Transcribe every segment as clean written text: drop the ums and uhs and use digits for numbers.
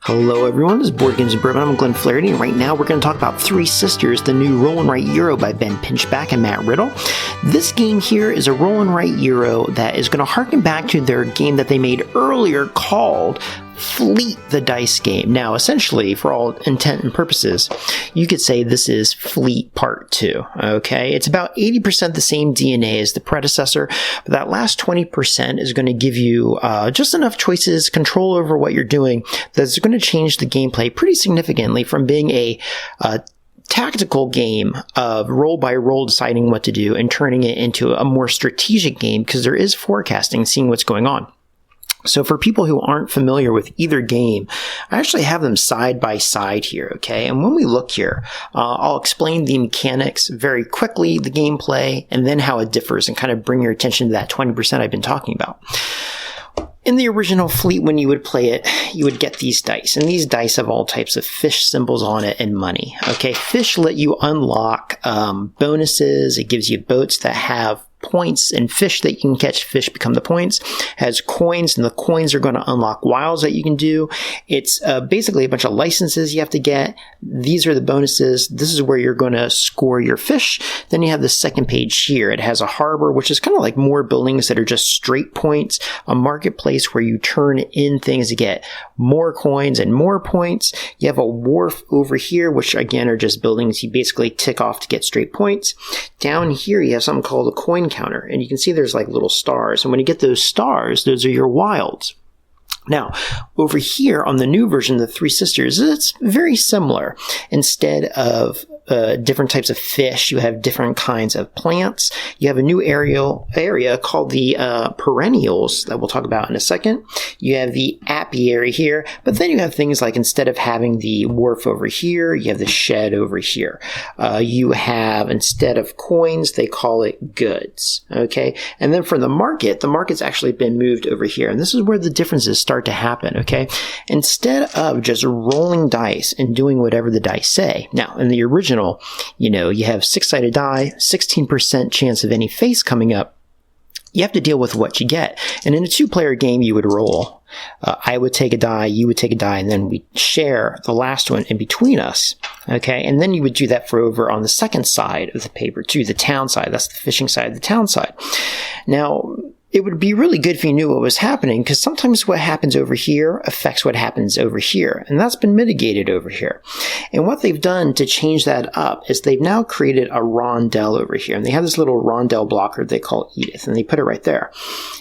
Hello everyone, this is Board Games and Bourbon. I'm Glenn Flaherty, and right now we're going to talk about Three Sisters, the new roll and write Euro by Ben Pinchback and Matt Riddle. This game here is a roll and write Euro that is going to harken back to their game that they made earlier called Fleet the Dice Game. Now, essentially, for all intent and purposes, you could say this is Fleet Part 2, okay? It's about 80% the same DNA as the predecessor, but that last 20% is going to give you just enough choices, control over what you're doing, that's going to change the gameplay pretty significantly from being a tactical game of roll by roll deciding what to do and turning it into a more strategic game because there is forecasting, seeing what's going on. So for people who aren't familiar with either game, I actually have them side by side here, okay? And when we look here, I'll explain the mechanics very quickly, the gameplay, and then how it differs and kind of bring your attention to that 20% I've been talking about. In the original Fleet, when you would play it, you would get these dice, and these dice have all types of fish symbols on it and money, okay? Fish let you unlock bonuses. It gives you boats that have points, and fish that you can catch. Fish become the points. Has coins, and the coins are going to unlock wilds that you can do. It's basically a bunch of licenses you have to get. These are the bonuses. This is where you're going to score your fish. Then you have the second page here. It has a harbor, which is kind of like more buildings that are just straight points. A marketplace where you turn in things to get more coins and more points. You have a wharf over here, which again are just buildings you basically tick off to get straight points. Down here you have something called a coin counter, and you can see there's like little stars, and when you get those stars, those are your wilds. Now, over here on the new version of the Three Sisters, it's very similar. Instead of different types of fish, you have different kinds of plants. You have a new area called the perennials that we'll talk about in a second. You have the apiary here, but then you have things like instead of having the wharf over here, you have the shed over here. You have, instead of coins, they call it goods, okay? And then for the market's actually been moved over here, and this is where the differences start to happen, okay? Instead of just rolling dice and doing whatever the dice say. Now, in the original, you have 6-sided die, 16% chance of any face coming up. You have to deal with what you get. And in a two-player game, you would roll. I would take a die, you would take a die, and then we share the last one in between us. Okay, and then you would do that for over on the second side of the paper too, the town side. That's the fishing side, the town side. Now, it would be really good if you knew what was happening, because sometimes what happens over here affects what happens over here, and that's been mitigated over here. And what they've done to change that up is they've now created a rondelle over here, and they have this little rondelle blocker they call Edith, and they put it right there.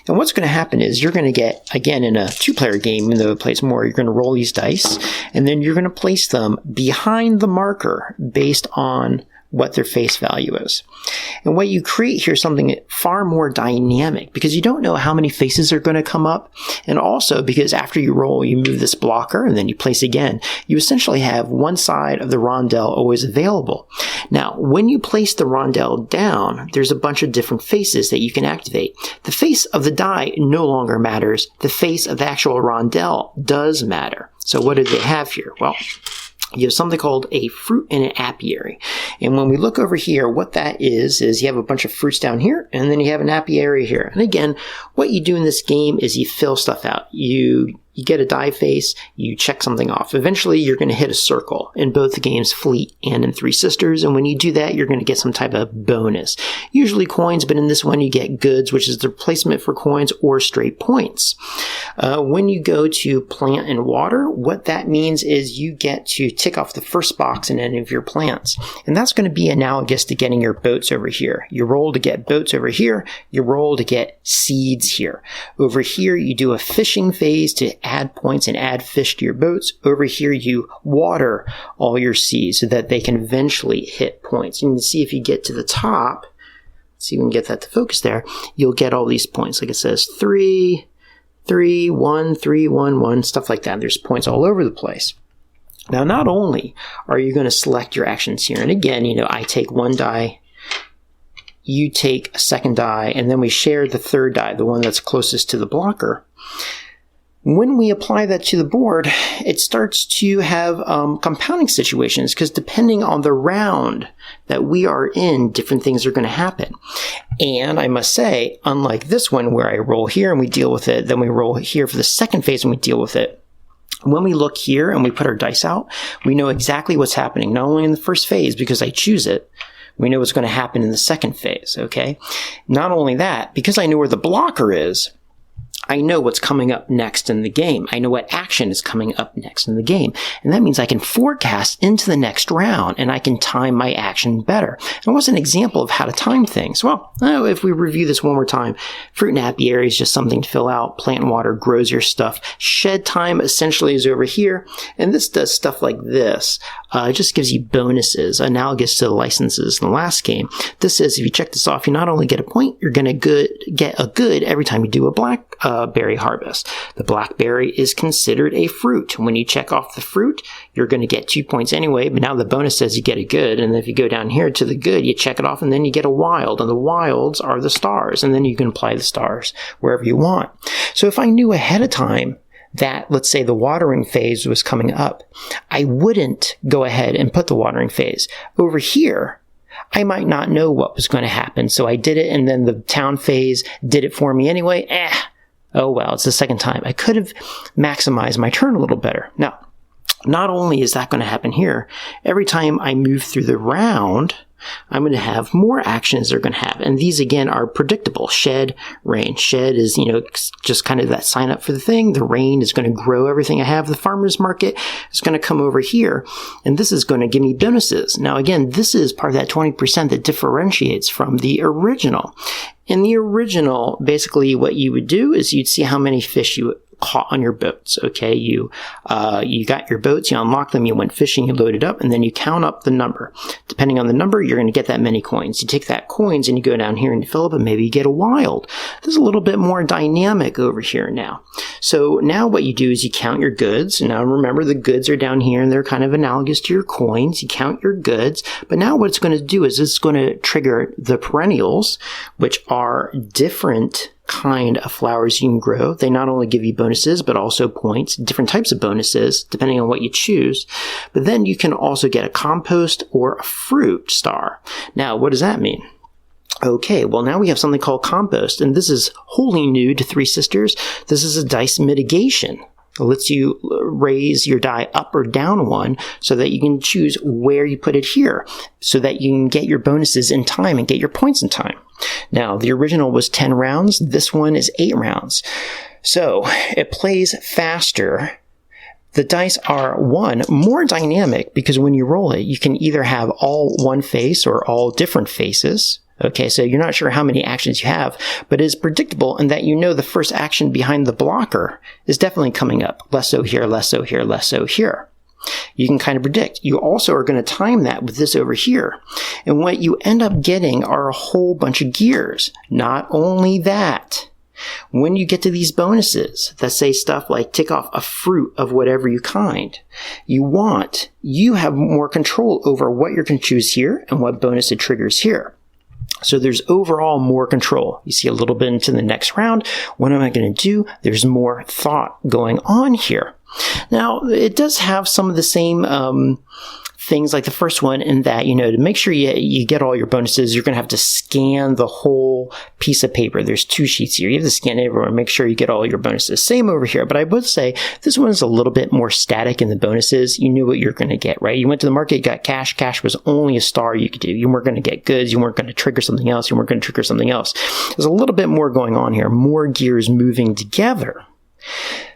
And what's going to happen is you're going to get, again, in a two-player game, even though it plays more, you're going to roll these dice, and then you're going to place them behind the marker based on what their face value is. And what you create here is something far more dynamic, because you don't know how many faces are going to come up, and also because after you roll, you move this blocker and then you place again. You essentially have one side of the rondelle always available. Now, when you place the rondelle down, there's a bunch of different faces that you can activate. The face of the die no longer matters. The face of the actual rondelle does matter. So what do they have here? Well, you have something called a fruit and an apiary. And when we look over here, what that is you have a bunch of fruits down here, and then you have an apiary here. And again, what you do in this game is you fill stuff out. You get a die face, you check something off. Eventually, you're going to hit a circle in both the games Fleet and in Three Sisters, and when you do that, you're going to get some type of bonus. Usually coins, but in this one, you get goods, which is the replacement for coins, or straight points. When you go to plant and water, what that means is you get to tick off the first box in any of your plants, and that's going to be analogous to getting your boats over here. You roll to get boats over here, you roll to get seeds here. Over here, you do a fishing phase to add points and add fish to your boats. Over here, you water all your seeds so that they can eventually hit points. You can see if you get to the top, see if we can get that to focus there, you'll get all these points. Like it says 3, 3, 1, 3, 1, 1, stuff like that. There's points all over the place. Now, not only are you going to select your actions here, and again, I take one die, you take a second die, and then we share the third die, the one that's closest to the blocker. When we apply that to the board, it starts to have compounding situations, because depending on the round that we are in, different things are going to happen. And I must say, unlike this one where I roll here and we deal with it, then we roll here for the second phase and we deal with it, When we look here and we put our dice out, we know exactly what's happening, not only in the first phase because I choose it, we know what's going to happen in the second phase, okay? Not only that, because I know where the blocker is, I know what's coming up next in the game. I know what action is coming up next in the game. And that means I can forecast into the next round and I can time my action better. And what's an example of how to time things? Well, if we review this one more time, fruit and apiary is just something to fill out. Plant and water grows your stuff. Shed time essentially is over here. And this does stuff like this. It just gives you bonuses analogous to the licenses in the last game. This says if you check this off, you not only get a point, you're going to get a good every time you do a blackberry harvest. The blackberry is considered a fruit. When you check off the fruit, you're going to get 2 points anyway, but now the bonus says you get a good, and if you go down here to the good, you check it off, and then you get a wild, and the wilds are the stars, and then you can apply the stars wherever you want. So if I knew ahead of time that, let's say, the watering phase was coming up, I wouldn't go ahead and put the watering phase. Over here, I might not know what was going to happen, so I did it, and then the town phase did it for me anyway. Oh well, it's the second time. I could have maximized my turn a little better. Now, not only is that going to happen here, every time I move through the round, I'm going to have more actions they're going to have. And these, again, are predictable. Shed, rain. Shed is, just kind of that sign up for the thing. The rain is going to grow everything I have. The farmer's market is going to come over here. And this is going to give me bonuses. Now, again, this is part of that 20% that differentiates from the original. In the original, basically what you would do is you'd see how many fish you caught on your boats. Okay, you got your boats, you unlock them, you went fishing, you loaded up, and then you count up the number. Depending on the number, you're going to get that many coins. You take that coins and you go down here and you fill up, and maybe you get a wild. This is a little bit more dynamic over here now. So now what you do is you count your goods. Now remember, the goods are down here and they're kind of analogous to your coins. You count your goods, but now what it's going to do is it's going to trigger the perennials, which are different kind of flowers you can grow. They not only give you bonuses, but also points, different types of bonuses, depending on what you choose. But then you can also get a compost or a fruit star. Now, what does that mean? Okay, well, now we have something called compost, and this is wholly new to Three Sisters. This is a dice mitigation. It lets you raise your die up or down one so that you can choose where you put it here so that you can get your bonuses in time and get your points in time. Now, the original was 10 rounds. This one is 8 rounds. So it plays faster. The dice are, one, more dynamic because when you roll it, you can either have all one face or all different faces. Okay, so you're not sure how many actions you have, but it's predictable in that you know the first action behind the blocker is definitely coming up. Less so here, less so here, less so here. You can kind of predict. You also are going to time that with this over here. And what you end up getting are a whole bunch of gears. Not only that, when you get to these bonuses that say stuff like tick off a fruit of whatever you kind, you have more control over what you're going to choose here and what bonus it triggers here. So there's overall more control. You see a little bit into the next round. What am I going to do? There's more thought going on here. Now, it does have some of the same things like the first one in that, to make sure you get all your bonuses, you're going to have to scan the whole piece of paper. There's 2 sheets here. You have to scan it everywhere and make sure you get all your bonuses. Same over here, but I would say this one is a little bit more static in the bonuses. You knew what you're going to get, right? You went to the market, you got cash. Cash was only a star you could do. You weren't going to get goods. You weren't going to trigger something else. You weren't going to trigger something else. There's a little bit more going on here, more gears moving together.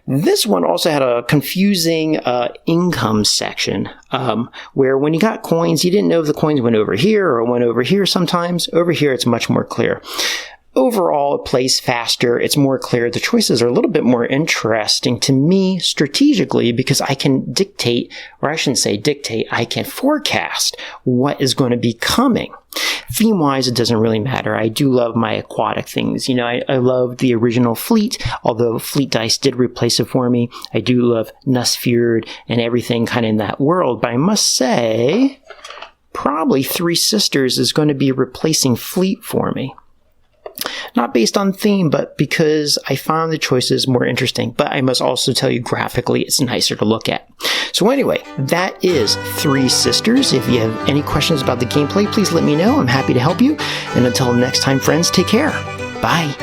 This one also had a confusing income section where when you got coins, you didn't know if the coins went over here or went over here sometimes. Over here, it's much more clear. Overall, it plays faster. It's more clear. The choices are a little bit more interesting to me strategically because I can dictate, or I shouldn't say dictate, I can forecast what is going to be coming. Theme-wise, it doesn't really matter. I do love my aquatic things. I love the original Fleet, although Fleet Dice did replace it for me. I do love Nussfjord and everything kind of in that world, but I must say, probably Three Sisters is going to be replacing Fleet for me. Not based on theme, but because I found the choices more interesting. But I must also tell you, graphically, it's nicer to look at. So anyway, that is Three Sisters. If you have any questions about the gameplay, please let me know. I'm happy to help you. And until next time, friends, take care. Bye.